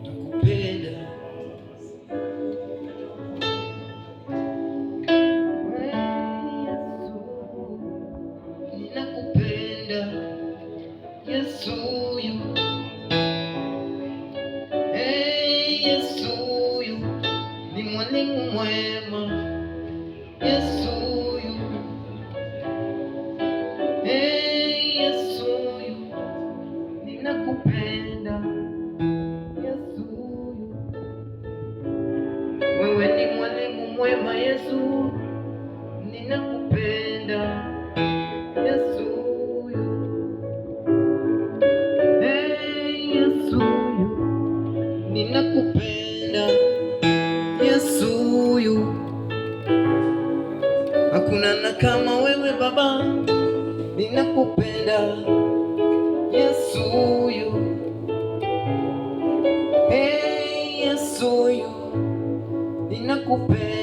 nakupenda. Ninakupenda Yesu, Yesu ni mwalimu mwema. Yesu, Yesu ninakupenda. Yesu, wewe ni mwalimu mwema. Yesu, ninakupenda. Yesu, Yesu ninakupenda. Yesu, hakuna na kama wewe Baba, ninakupenda. Yesu, Yesu ninakupenda.